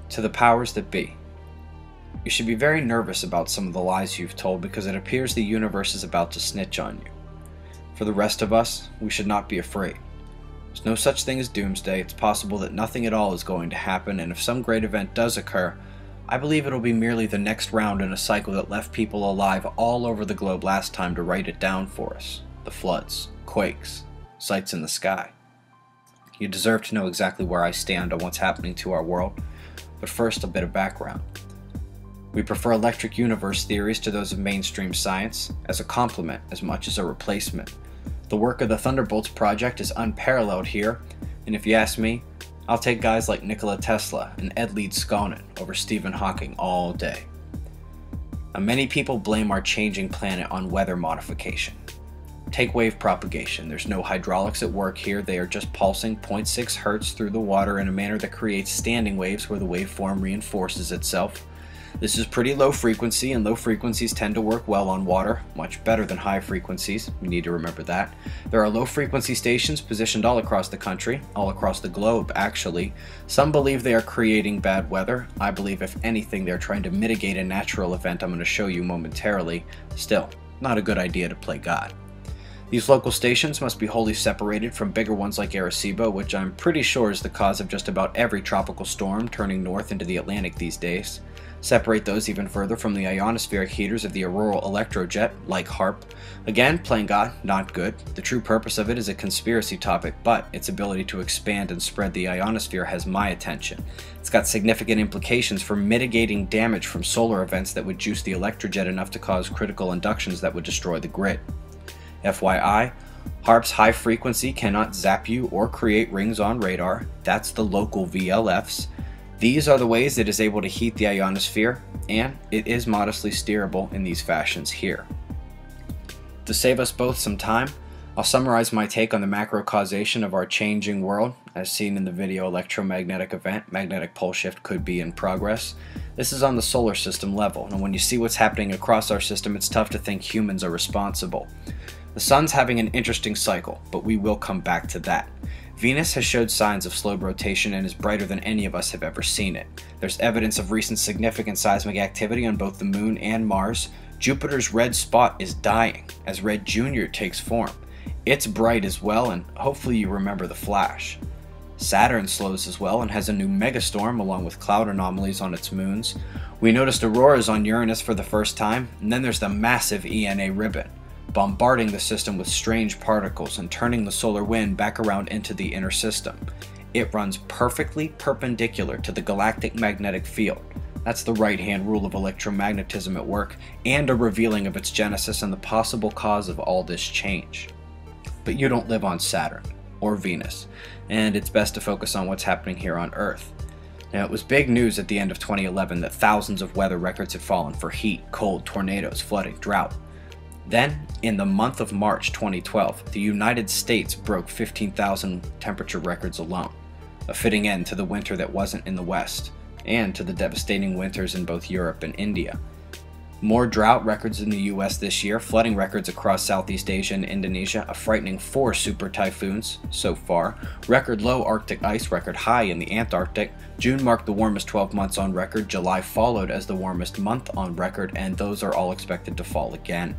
To the powers that be. You should be very nervous about some of the lies you've told because it appears the universe is about to snitch on you. For the rest of us, we should not be afraid. There's no such thing as doomsday. It's possible that nothing at all is going to happen, and if some great event does occur, I believe it'll be merely the next round in a cycle that left people alive all over the globe last time to write it down for us. The floods, quakes, sights in the sky. You deserve to know exactly where I stand on what's happening to our world, but first a bit of background. We prefer electric universe theories to those of mainstream science, as a complement as much as a replacement. The work of the Thunderbolts Project is unparalleled here, and if you ask me, I'll take guys like Nikola Tesla and Ed Leedskalnin over Stephen Hawking all day. Now, many people blame our changing planet on weather modification. Take wave propagation. There's no hydraulics at work here. They are just pulsing 0.6 Hz through the water in a manner that creates standing waves where the waveform reinforces itself. This is pretty low frequency, and low frequencies tend to work well on water, much better than high frequencies. We need to remember that. There are low frequency stations positioned all across the country, all across the globe actually. Some believe they are creating bad weather. I believe if anything they're trying to mitigate a natural event I'm going to show you momentarily. Still, not a good idea to play God. These local stations must be wholly separated from bigger ones like Arecibo, which I'm pretty sure is the cause of just about every tropical storm turning north into the Atlantic these days. Separate those even further from the ionospheric heaters of the auroral electrojet, like HAARP. Again, playing God, not good. The true purpose of it is a conspiracy topic, but its ability to expand and spread the ionosphere has my attention. It's got significant implications for mitigating damage from solar events that would juice the electrojet enough to cause critical inductions that would destroy the grid. FYI, HAARP's high frequency cannot zap you or create rings on radar. That's the local VLFs. These are the ways it is able to heat the ionosphere, and it is modestly steerable in these fashions here. To save us both some time, I'll summarize my take on the macro causation of our changing world, as seen in the video Electromagnetic Event, Magnetic Pole Shift Could Be in Progress. This is on the solar system level, and when you see what's happening across our system, it's tough to think humans are responsible. The Sun's having an interesting cycle, but we will come back to that. Venus has showed signs of slow rotation and is brighter than any of us have ever seen it. There's evidence of recent significant seismic activity on both the Moon and Mars. Jupiter's red spot is dying as Red Junior takes form. It's bright as well, and hopefully you remember the flash. Saturn slows as well and has a new megastorm along with cloud anomalies on its moons. We noticed auroras on Uranus for the first time, and then there's the massive ENA ribbon, bombarding the system with strange particles and turning the solar wind back around into the inner system. It runs perfectly perpendicular to the galactic magnetic field. That's the right-hand rule of electromagnetism at work, and a revealing of its genesis and the possible cause of all this change. But you don't live on Saturn or Venus, and it's best to focus on what's happening here on Earth. Now, it was big news at the end of 2011 that thousands of weather records had fallen for heat, cold, tornadoes, flooding, drought. Then, in the month of March 2012, the United States broke 15,000 temperature records alone, a fitting end to the winter that wasn't in the West, and to the devastating winters in both Europe and India. More drought records in the US this year, flooding records across Southeast Asia and Indonesia, a frightening 4 super typhoons so far, record low Arctic ice, record high in the Antarctic. June marked the warmest 12 months on record, July followed as the warmest month on record, and those are all expected to fall again.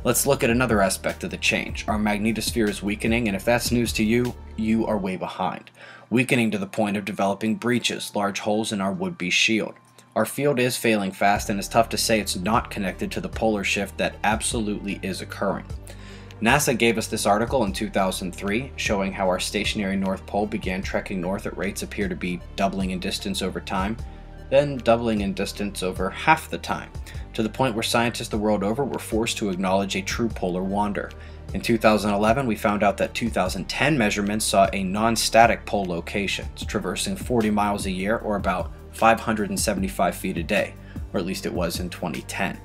Let's look at another aspect of the change. Our magnetosphere is weakening, and if that's news to you, you are way behind. Weakening to the point of developing breaches, large holes in our would-be shield. Our field is failing fast, and it's tough to say it's not connected to the polar shift that absolutely is occurring. NASA gave us this article in 2003 showing how our stationary North Pole began trekking north at rates appear to be doubling in distance over time, then doubling in distance over half the time, to the point where scientists the world over were forced to acknowledge a true polar wander. In 2011, we found out that 2010 measurements saw a non-static pole location, traversing 40 miles a year or about 575 feet a day, or at least it was in 2010.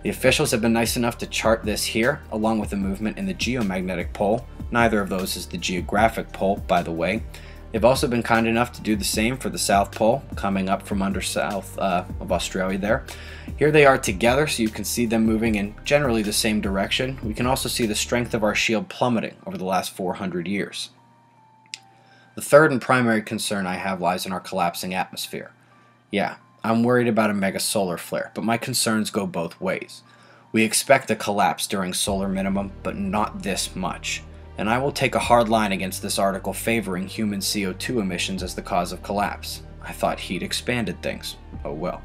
The officials have been nice enough to chart this here, along with the movement in the geomagnetic pole. Neither of those is the geographic pole, by the way. They've also been kind enough to do the same for the South Pole, coming up from under south of Australia there. Here they are together, so you can see them moving in generally the same direction. We can also see the strength of our shield plummeting over the last 400 years. The third and primary concern I have lies in our collapsing atmosphere. Yeah, I'm worried about a mega solar flare, but my concerns go both ways. We expect a collapse during solar minimum, but not this much. And I will take a hard line against this article favoring human CO2 emissions as the cause of collapse. I thought heat expanded things. Oh well.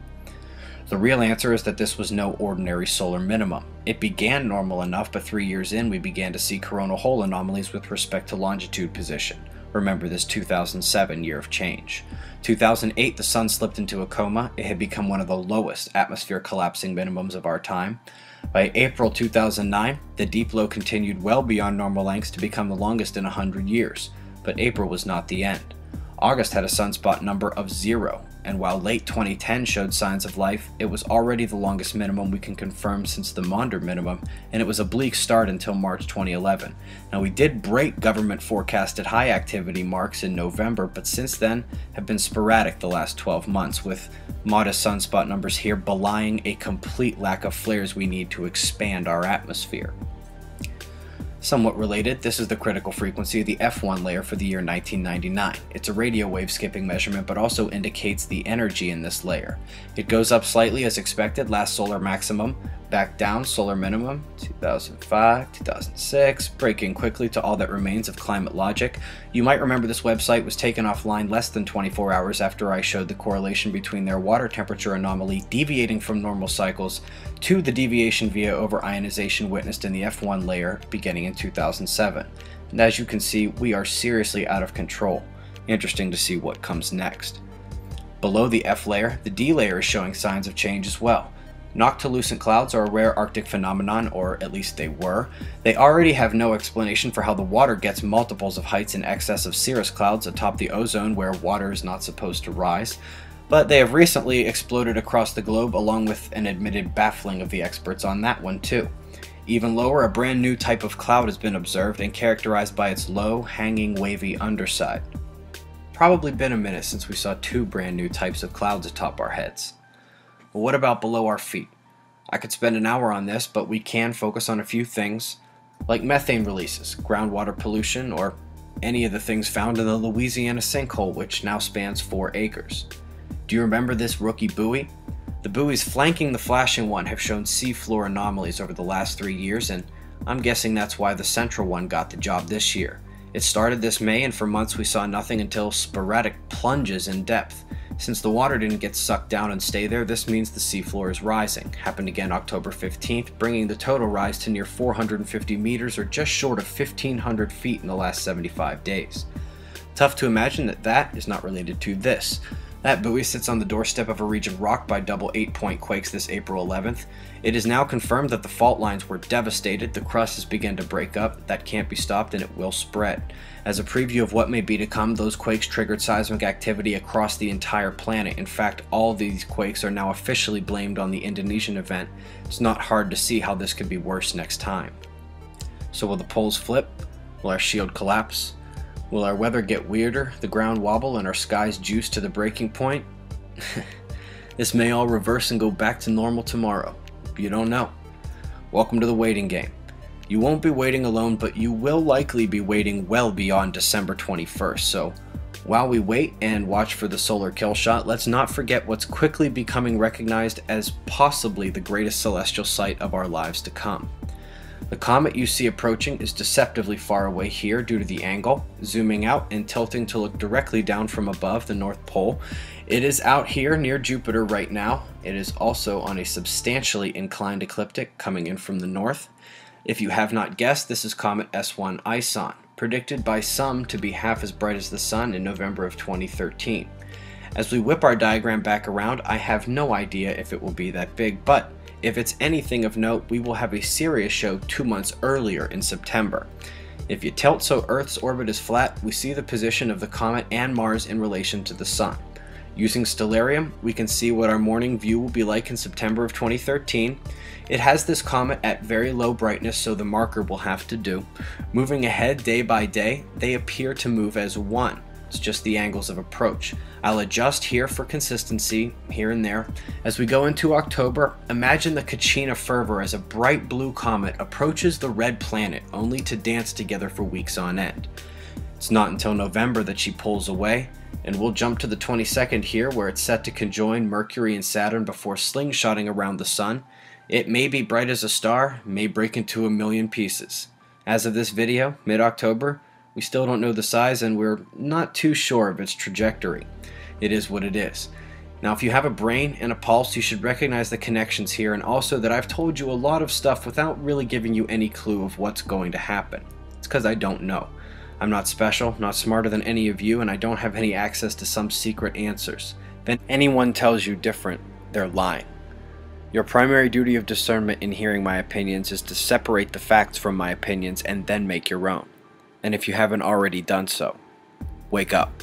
The real answer is that this was no ordinary solar minimum. It began normal enough, but 3 years in we began to see coronal hole anomalies with respect to longitude position. Remember this 2007 year of change. 2008 the sun slipped into a coma. It had become one of the lowest atmosphere collapsing minimums of our time. By April 2009, the deep low continued well beyond normal lengths to become the longest in 100 years. But April was not the end. August had a sunspot number of 0, and while late 2010 showed signs of life, it was already the longest minimum we can confirm since the Maunder minimum, and it was a bleak start until March 2011. Now we did break government forecasted high activity marks in November, but since then have been sporadic the last 12 months, with modest sunspot numbers here belying a complete lack of flares we need to expand our atmosphere. Somewhat related, this is the critical frequency of the F1 layer for the year 1999. It's a radio wave skipping measurement, but also indicates the energy in this layer. It goes up slightly as expected, last solar maximum, back down solar minimum, 2005, 2006, breaking quickly to all that remains of climate logic. You might remember this website was taken offline less than 24 hours after I showed the correlation between their water temperature anomaly deviating from normal cycles to the deviation via over-ionization witnessed in the F1 layer beginning in 2007. And as you can see, we are seriously out of control. Interesting to see what comes next. Below the F layer, the D layer is showing signs of change as well. Noctilucent clouds are a rare Arctic phenomenon, or at least they were. They already have no explanation for how the water gets multiples of heights in excess of cirrus clouds atop the ozone where water is not supposed to rise. But they have recently exploded across the globe, along with an admitted baffling of the experts on that one too. Even lower, a brand new type of cloud has been observed and characterized by its low, hanging, wavy underside. Probably been a minute since we saw two brand new types of clouds atop our heads. But what about below our feet? I could spend an hour on this, but we can focus on a few things, like methane releases, groundwater pollution, or any of the things found in the Louisiana sinkhole, which now spans 4 acres. Do you remember this rookie buoy? The buoys flanking the flashing one have shown seafloor anomalies over the last 3 years, and I'm guessing that's why the central one got the job this year. It started this May, and for months we saw nothing until sporadic plunges in depth. Since the water didn't get sucked down and stay there, this means the seafloor is rising. Happened again October 15th, bringing the total rise to near 450 meters or just short of 1,500 feet in the last 75 days. Tough to imagine that that is not related to this. That buoy sits on the doorstep of a region rocked by double 8-point quakes this April 11th. It is now confirmed that the fault lines were devastated, the crust has begun to break up, that can't be stopped and it will spread. As a preview of what may be to come, those quakes triggered seismic activity across the entire planet. In fact, all these quakes are now officially blamed on the Indonesian event. It's not hard to see how this could be worse next time. So will the poles flip? Will our shield collapse? Will our weather get weirder, the ground wobble, and our skies juice to the breaking point? This may all reverse and go back to normal tomorrow. You don't know. Welcome to the waiting game. You won't be waiting alone, but you will likely be waiting well beyond December 21st, so while we wait and watch for the solar kill shot, let's not forget what's quickly becoming recognized as possibly the greatest celestial sight of our lives to come. The comet you see approaching is deceptively far away here due to the angle, zooming out and tilting to look directly down from above the North Pole. It is out here near Jupiter right now. It is also on a substantially inclined ecliptic coming in from the north. If you have not guessed, this is Comet S1 Ison, predicted by some to be half as bright as the Sun in November of 2013. As we whip our diagram back around, I have no idea if it will be that big, but if it's anything of note, we will have a Sirius show 2 months earlier in September. If you tilt so Earth's orbit is flat, we see the position of the comet and Mars in relation to the Sun. Using Stellarium, we can see what our morning view will be like in September of 2013. It has this comet at very low brightness, so the marker will have to do. Moving ahead day by day, they appear to move as one. It's just the angles of approach. I'll adjust here for consistency, here and there. As we go into October, imagine the Kachina fervor as a bright blue comet approaches the red planet, only to dance together for weeks on end. It's not until November that she pulls away, And we'll jump to the 22nd here, where it's set to conjoin Mercury and Saturn before slingshotting around the Sun. It may be bright as a star, may break into a million pieces. As of this video, mid-October, we still don't know the size and we're not too sure of its trajectory. It is what it is. Now, if you have a brain and a pulse, you should recognize the connections here, and also that I've told you a lot of stuff without really giving you any clue of what's going to happen. It's because I don't know. I'm not special, not smarter than any of you, and I don't have any access to some secret answers. If anyone tells you different, they're lying. Your primary duty of discernment in hearing my opinions is to separate the facts from my opinions and then make your own. And if you haven't already done so, wake up.